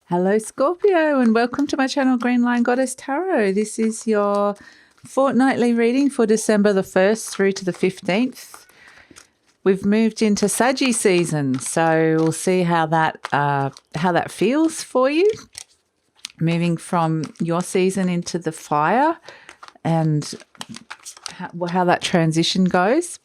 Hello Scorpio and welcome to my channel GreenLion Goddess Tarot. This is your fortnightly reading for December the 1st through to the 15th. We've moved into Saggy season, so we'll see how that feels for you. Moving from your season into the fire and how that transition goes.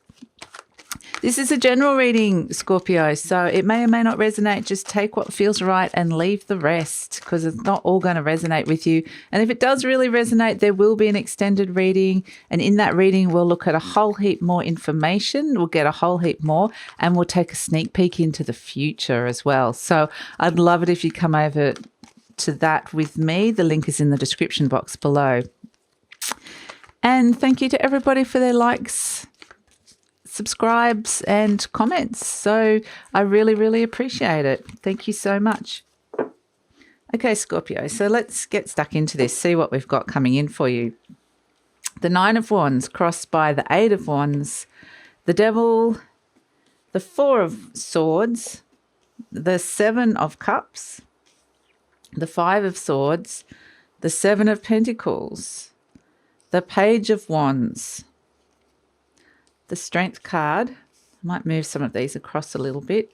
This is a general reading, Scorpio, so it may or may not resonate. Just take what feels right and leave the rest because it's not all going to resonate with you. And if it does really resonate, there will be an extended reading. And in that reading, we'll look at a whole heap more information. We'll get a whole heap more and we'll take a sneak peek into the future as well. So I'd love it if you come over to that with me. The link is in the description box below. And thank you to everybody for their likes, subscribes and comments. So I really, really appreciate it. Thank you so much. Okay, Scorpio, so let's get stuck into this, see what we've got coming in for you. The Nine of Wands crossed by the Eight of Wands, the Devil, the Four of Swords, the Seven of Cups, the Five of Swords, the Seven of Pentacles, the Page of Wands, the Strength card. I might move some of these across a little bit.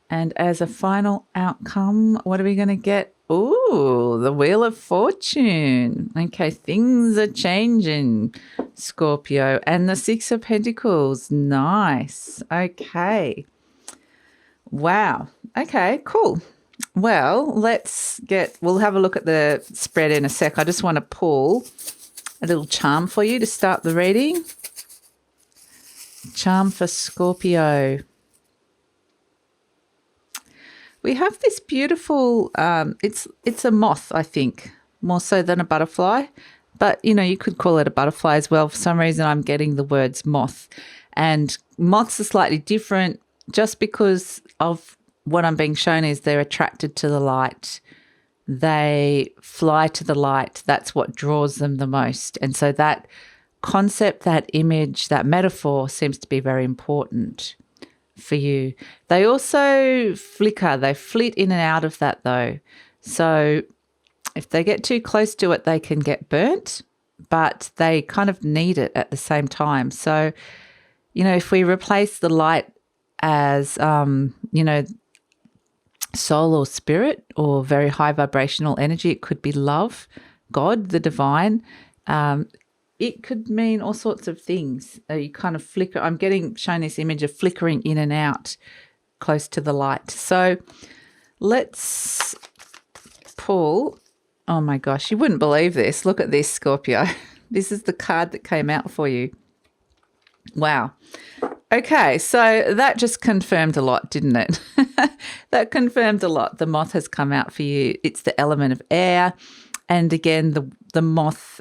And as a final outcome, what are we going to get? Ooh, the Wheel of Fortune. Okay, things are changing, Scorpio. And the Six of Pentacles. Nice. Okay. Wow. Okay, cool. Well, we'll have a look at the spread in a sec. I just want to pull a little charm for you to start the reading. Charm for Scorpio. We have this beautiful, it's a moth, I think, more so than a butterfly. But, you know, you could call it a butterfly as well. For some reason, I'm getting the words moth. And moths are slightly different just because of what I'm being shown is they're attracted to the light. They fly to the light. That's what draws them the most. And so that concept, that image, that metaphor seems to be very important for you. They also flicker. They flit in and out of that though. So if they get too close to it, they can get burnt, but they kind of need it at the same time. So, you know, if we replace the light as, you know, soul or spirit or very high vibrational energy, it could be love, God, the divine. It could mean all sorts of things. You kind of flicker. I'm getting shown this image of flickering in and out close to the light. So let's pull. Oh my gosh, you wouldn't believe this. Look at this, Scorpio. This is the card that came out for you. Wow. Okay, so that just confirmed a lot, didn't it? That confirmed a lot. The moth has come out for you. It's the element of air. And again, the moth,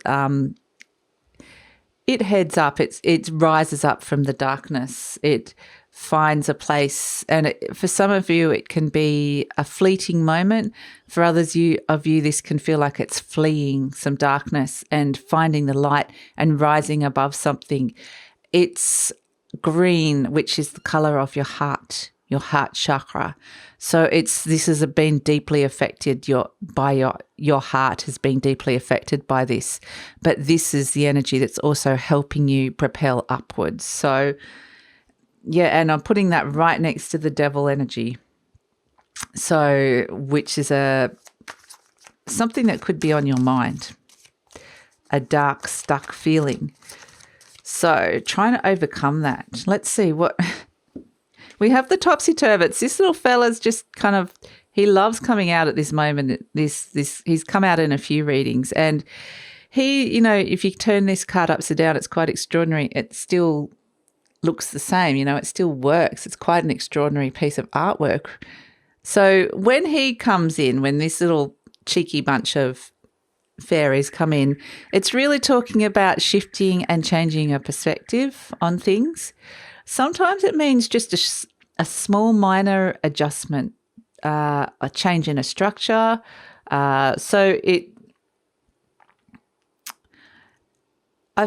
it heads up. It rises up from the darkness. It finds a place. And for some of you, it can be a fleeting moment. For others of you, this can feel like it's fleeing some darkness and finding the light and rising above something. It's green, which is the color of your heart chakra. So this has been deeply affected. Your heart has been deeply affected by this. But this is the energy that's also helping you propel upwards. So yeah, and I'm putting that right next to the devil energy. So which is something that could be on your mind. A dark, stuck feeling. So trying to overcome that. Let's see what we have. The topsy-turvy. This little fella's just kind of, he loves coming out at this moment. He's come out in a few readings and he, you know, if you turn this card upside down, it's quite extraordinary. It still looks the same, you know, it still works. It's quite an extraordinary piece of artwork. So when he comes in, when this little cheeky bunch of fairies come in, it's really talking about shifting and changing a perspective on things. Sometimes it means just a small minor adjustment, a change in a structure. I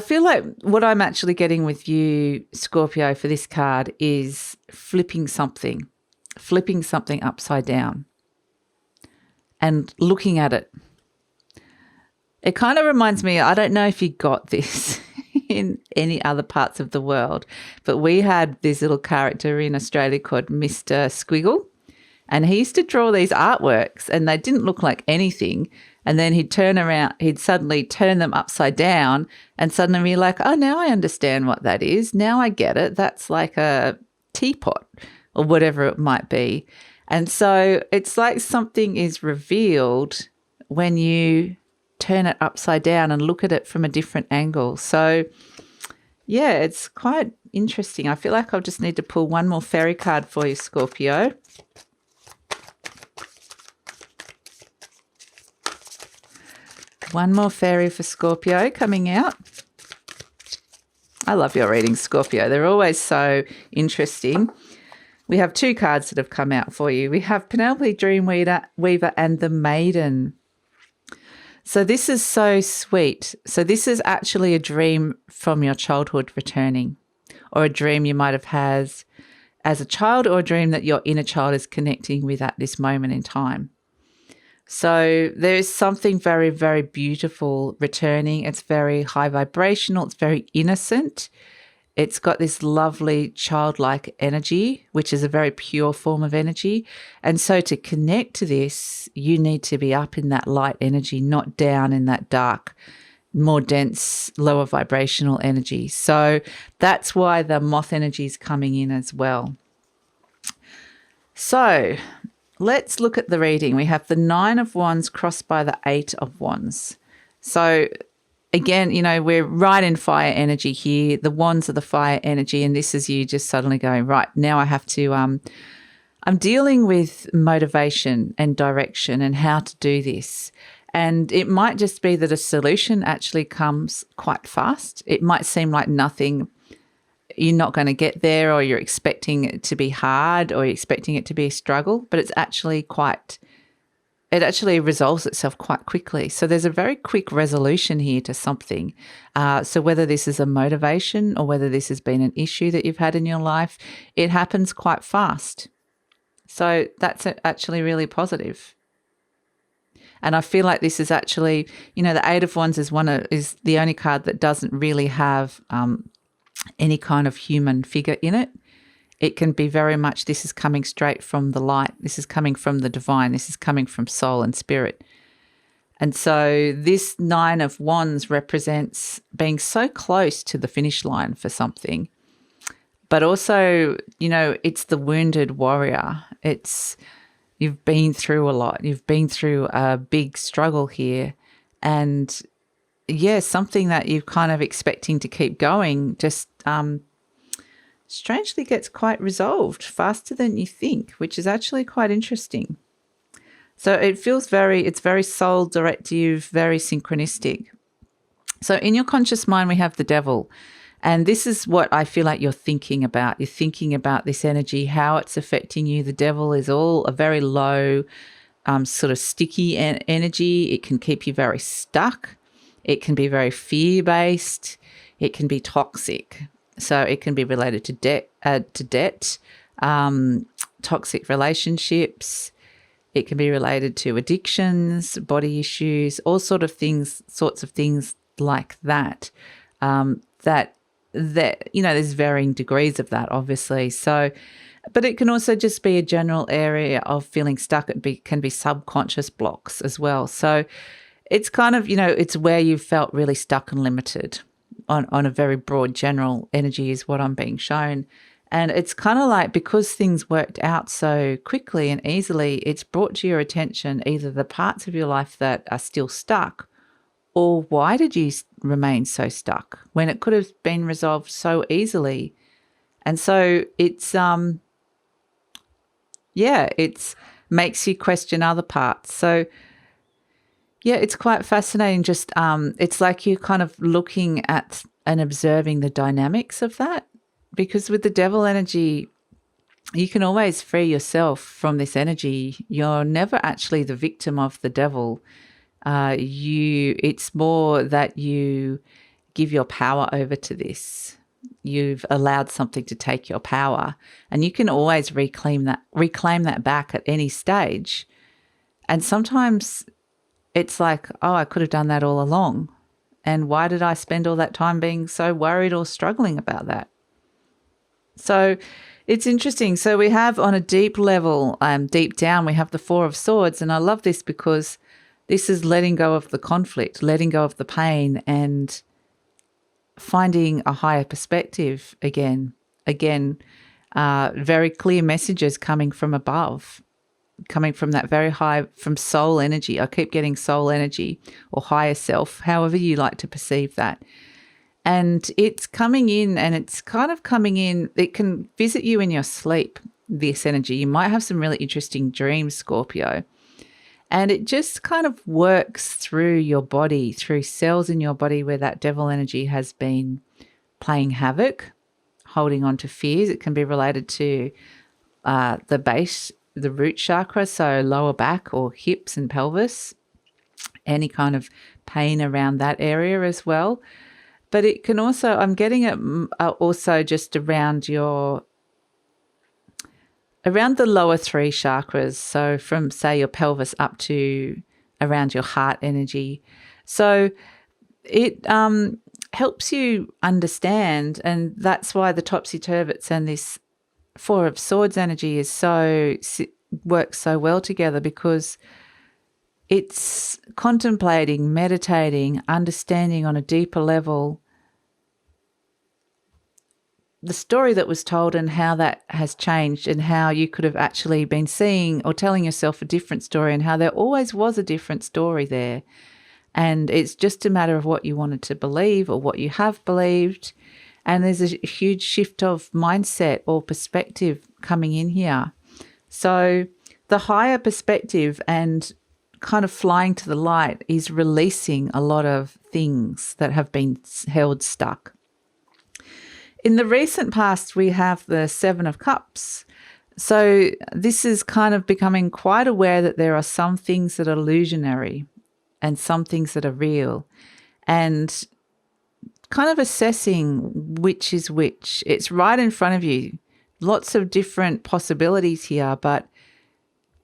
feel like what I'm actually getting with you, Scorpio, for this card is flipping something. flipping something upside down and looking at it. It kind of reminds me, I don't know if you got this in any other parts of the world, but we had this little character in Australia called Mr. Squiggle, and he used to draw these artworks and they didn't look like anything. And then he'd turn around, he'd suddenly turn them upside down and suddenly be like, oh, now I understand what that is. Now I get it. That's like a teapot or whatever it might be. And so it's like something is revealed when you turn it upside down and look at it from a different angle. So, yeah, it's quite interesting. I feel like I'll just need to pull one more fairy card for you, Scorpio. One more fairy for Scorpio coming out. I love your readings, Scorpio. They're always so interesting. We have two cards that have come out for you. We have Penelope Dreamweaver and the Maiden. So this is so sweet. So this is actually a dream from your childhood returning, or a dream you might have had as a child, or a dream that your inner child is connecting with at this moment in time. So there is something very, very beautiful returning. It's very high vibrational. It's very innocent. It's got this lovely childlike energy, which is a very pure form of energy. And so to connect to this, you need to be up in that light energy, not down in that dark, more dense, lower vibrational energy. So that's why the moth energy is coming in as well. So let's look at the reading. We have the 9 of Wands crossed by the 8 of Wands. So again, you know, we're right in fire energy here. The wands are the fire energy, and this is you just suddenly going, right, now I have to, I'm dealing with motivation and direction and how to do this. And it might just be that a solution actually comes quite fast. It might seem like nothing, you're not going to get there, or you're expecting it to be hard, or you're expecting it to be a struggle, but it's actually it actually resolves itself quite quickly. So there's a very quick resolution here to something. So whether this is a motivation or whether this has been an issue that you've had in your life, it happens quite fast. So that's actually really positive. And I feel like this is actually, you know, the 8 of Wands is the only card that doesn't really have any kind of human figure in it. It can be very much, this is coming straight from the light. This is coming from the divine. This is coming from soul and spirit. And so this 9 of Wands represents being so close to the finish line for something. But also, you know, it's the wounded warrior. You've been through a lot. You've been through a big struggle here. And yeah, something that you're kind of expecting to keep going just strangely gets quite resolved faster than you think, which is actually quite interesting. So it feels it's very soul directive, very synchronistic. So in your conscious mind, we have the devil. And this is what I feel like you're thinking about. You're thinking about this energy, how it's affecting you. The devil is all a very low, sort of sticky energy. It can keep you very stuck. It can be very fear-based. It can be toxic. So it can be related to debt, toxic relationships. It can be related to addictions, body issues, all sorts of things like that. That you know, there's varying degrees of that, obviously. So, but it can also just be a general area of feeling stuck. It can be subconscious blocks as well. So it's kind of, you know, it's where you felt really stuck and limited. On a very broad general energy is what I'm being shown. And it's kind of like, because things worked out so quickly and easily, it's brought to your attention either the parts of your life that are still stuck, or why did you remain so stuck when it could have been resolved so easily. And so it's it makes you question other parts. So yeah, it's quite fascinating. Just it's like you're kind of looking at and observing the dynamics of that, because with the devil energy, you can always free yourself from this energy. You're never actually the victim of the devil. It's more that you give your power over to this. you've allowed something to take your power, and you can always reclaim that back at any stage. And sometimes it's like, oh, I could have done that all along. And why did I spend all that time being so worried or struggling about that? So it's interesting. So we have on a deep level, deep down, we have the Four of Swords. And I love this because this is letting go of the conflict, letting go of the pain, and finding a higher perspective again. Very clear messages coming from above, coming from that very high, from soul energy. I keep getting soul energy or higher self, however you like to perceive that. And it's coming in, and it's kind of coming in. It can visit you in your sleep, this energy. You might have some really interesting dreams, Scorpio. And it just kind of works through your body, through cells in your body where that devil energy has been playing havoc, holding on to fears. It can be related to the base, the root chakra, so lower back or hips and pelvis, any kind of pain around that area as well. But it can also, I'm getting it also just around the lower three chakras. So from, say, your pelvis up to around your heart energy. So it helps you understand, and that's why the topsy-turvets and this Four of Swords energy works so well together, because it's contemplating, meditating, understanding on a deeper level the story that was told and how that has changed, and how you could have actually been seeing or telling yourself a different story, and how there always was a different story there. And it's just a matter of what you wanted to believe or what you have believed. And there's a huge shift of mindset or perspective coming in here. So the higher perspective and kind of flying to the light is releasing a lot of things that have been held stuck. In the recent past, we have the Seven of Cups. So this is kind of becoming quite aware that there are some things that are illusionary and some things that are real, and kind of assessing which is which. It's right in front of you. Lots of different possibilities here, but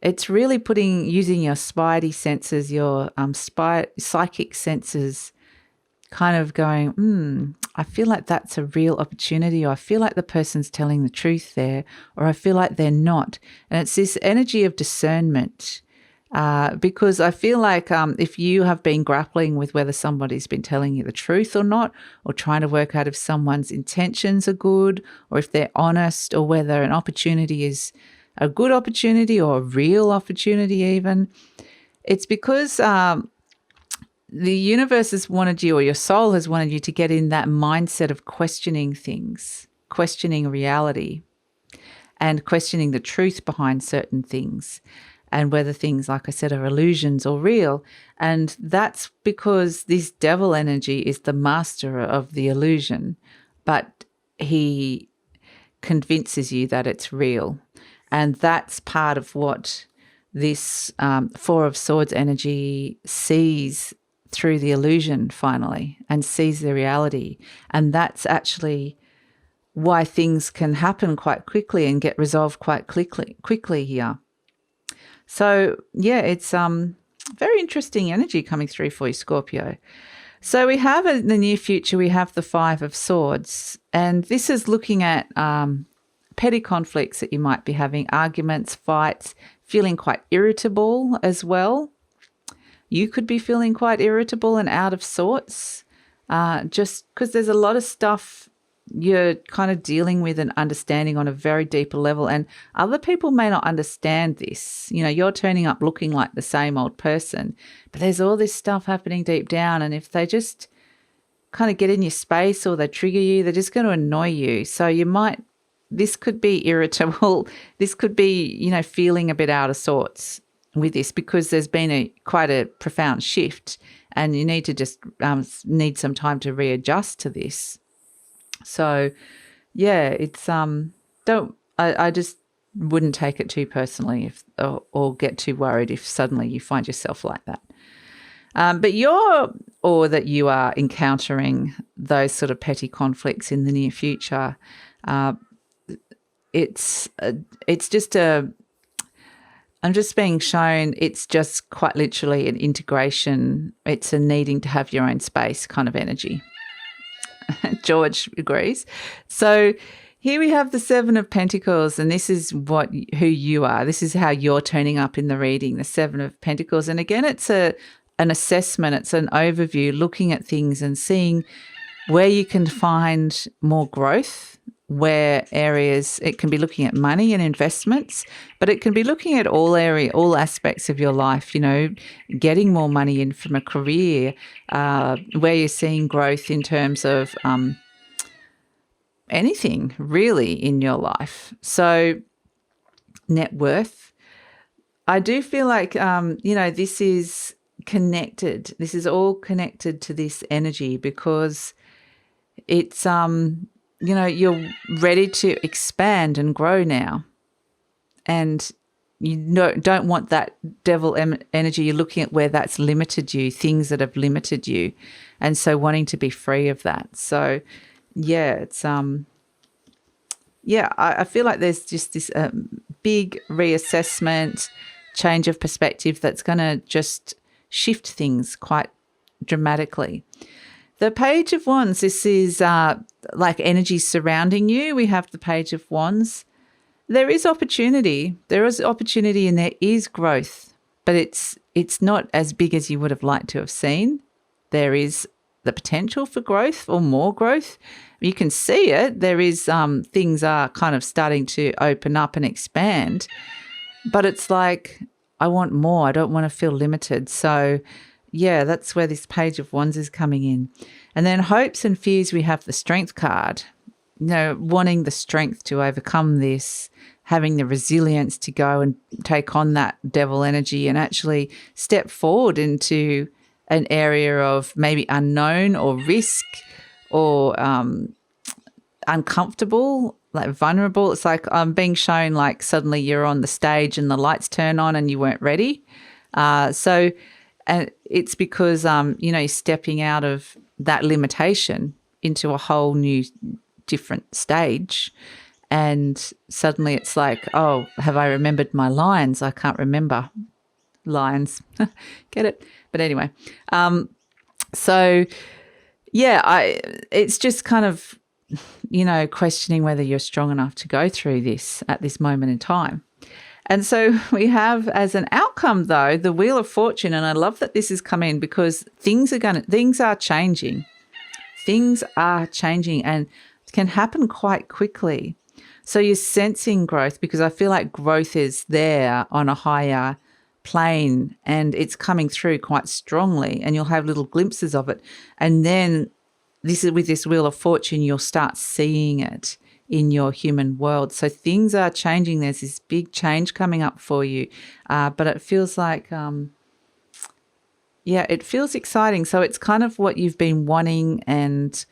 it's really using your spidey senses, your psychic senses, kind of going, I feel like that's a real opportunity, or I feel like the person's telling the truth there, or I feel like they're not. And it's this energy of discernment, because I feel like if you have been grappling with whether somebody's been telling you the truth or not, or trying to work out if someone's intentions are good, or if they're honest, or whether an opportunity is a good opportunity or a real opportunity even, it's because the universe has wanted you, or your soul has wanted you to get in that mindset of questioning things, questioning reality, and questioning the truth behind certain things, and whether things, like I said, are illusions or real. And that's because this devil energy is the master of the illusion, but he convinces you that it's real. And that's part of what this Four of Swords energy sees through the illusion finally, and sees the reality. And that's actually why things can happen quite quickly and get resolved quite quickly here. So yeah, it's very interesting energy coming through for you, Scorpio. So we have in the near future, we have the Five of Swords, and this is looking at petty conflicts that you might be having, arguments, fights, feeling quite irritable as well. You could be feeling quite irritable and out of sorts, just because there's a lot of stuff you're kind of dealing with and understanding on a very deeper level, and other people may not understand this. You know, you're turning up looking like the same old person, but there's all this stuff happening deep down, and if they just kind of get in your space or they trigger you, they're just going to annoy you. So this could be irritable. This could be, feeling a bit out of sorts with this, because there's been quite a profound shift, and you need to just need some time to readjust to this. So yeah, it's I just wouldn't take it too personally or get too worried if suddenly you find yourself like that. But you're or that you are encountering those sort of petty conflicts in the near future. It's just I'm just being shown it's just quite literally an integration. It's a needing to have your own space kind of energy. George agrees. So here we have the Seven of Pentacles, and this is who you are. This is how you're turning up in the reading, the Seven of Pentacles. And again, it's an assessment. It's an overview, looking at things and seeing where you can find more growth, where areas it can be looking at money and investments, but it can be looking at all aspects of your life, getting more money in from a career, where you're seeing growth in terms of anything really in your life. So net worth, I do feel like, this is connected. This is all connected to this energy because it's, you're ready to expand and grow now. And you don't want that devil energy. You're looking at where that's limited you, things that have limited you. And so wanting to be free of that. So yeah, it's I feel like there's just this big reassessment, change of perspective that's going to just shift things quite dramatically. The Page of Wands, this is like energy surrounding you. We have the Page of Wands. There is opportunity. There is opportunity and there is growth, but it's not as big as you would have liked to have seen. There is the potential for growth or more growth. You can see it. There is things are kind of starting to open up and expand, but it's like, I want more. I don't want to feel limited. So yeah, that's where this Page of Wands is coming in. And then hopes and fears, we have the Strength card, wanting the strength to overcome this, having the resilience to go and take on that devil energy and actually step forward into an area of maybe unknown or risk or uncomfortable, like vulnerable. It's like I'm being shown like suddenly you're on the stage and the lights turn on and you weren't ready. And it's because, you're stepping out of that limitation into a whole new different stage. And suddenly it's like, oh, have I remembered my lines? I can't remember lines. Get it? But anyway, it's just kind of, questioning whether you're strong enough to go through this at this moment in time. And so we have as an outcome, though, the Wheel of Fortune. And I love that this is coming because things are changing. Things are changing and can happen quite quickly. So you're sensing growth because I feel like growth is there on a higher plane and it's coming through quite strongly and you'll have little glimpses of it. And then with this Wheel of Fortune, you'll start seeing it in your human world. So things are changing. There's this big change coming up for you. But it feels like, it feels exciting. So it's kind of what you've been wanting and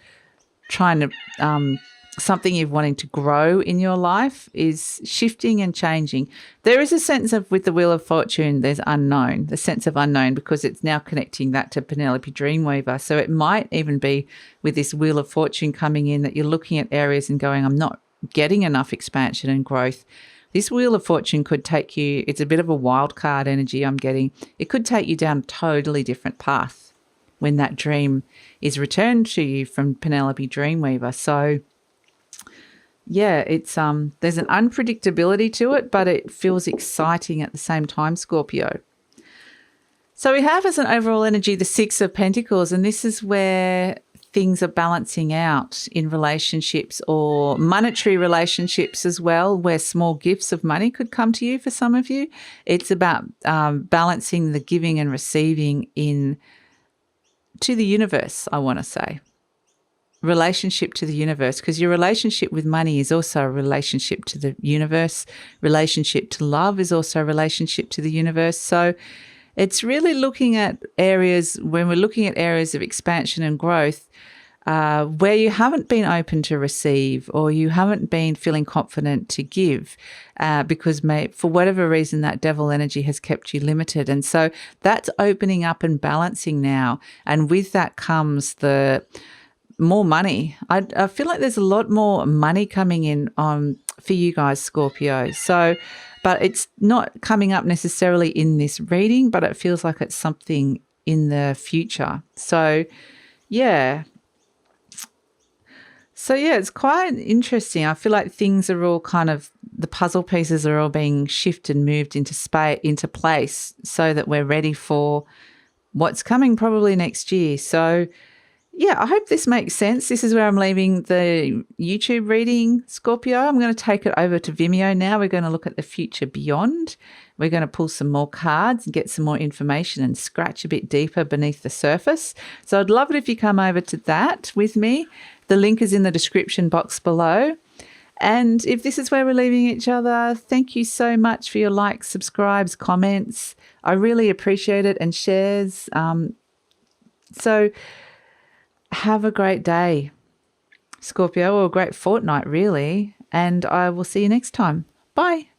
trying to, something you're wanting to grow in your life is shifting and changing. There is a sense of, with the Wheel of Fortune, there's unknown, the sense of unknown, because it's now connecting that to Penelope Dreamweaver. So it might even be with this Wheel of Fortune coming in that you're looking at areas and going, I'm not getting enough expansion and growth. This Wheel of Fortune could take you, it's a bit of a wild card energy I'm getting. It could take you down a totally different path when that dream is returned to you from Penelope Dreamweaver. So yeah, it's there's an unpredictability to it, but it feels exciting at the same time, Scorpio. So we have as an overall energy the Six of Pentacles, and this is where things are balancing out in relationships or monetary relationships as well, where small gifts of money could come to you for some of you. It's about balancing the giving and receiving to the universe, I want to say. Relationship to the universe, because your relationship with money is also a relationship to the universe. Relationship to love is also a relationship to the universe. So it's really looking at areas, when we're looking at areas of expansion and growth, where you haven't been open to receive, or you haven't been feeling confident to give, because for whatever reason that devil energy has kept you limited. And so that's opening up and balancing now. And with that comes the more money. I feel like there's a lot more money coming in for you guys, Scorpio. So, but it's not coming up necessarily in this reading, but it feels like it's something in the future. So, yeah. So, yeah, it's quite interesting. I feel like things are all the puzzle pieces are all being shifted and moved into place so that we're ready for what's coming probably next year. So, yeah, I hope this makes sense. This is where I'm leaving the YouTube reading, Scorpio. I'm going to take it over to Vimeo now. We're going to look at the future beyond. We're going to pull some more cards and get some more information and scratch a bit deeper beneath the surface. So I'd love it if you come over to that with me. The link is in the description box below. And if this is where we're leaving each other, thank you so much for your likes, subscribes, comments. I really appreciate it, and shares. So have a great day, Scorpio, or a great fortnight, really. And I will see you next time. Bye.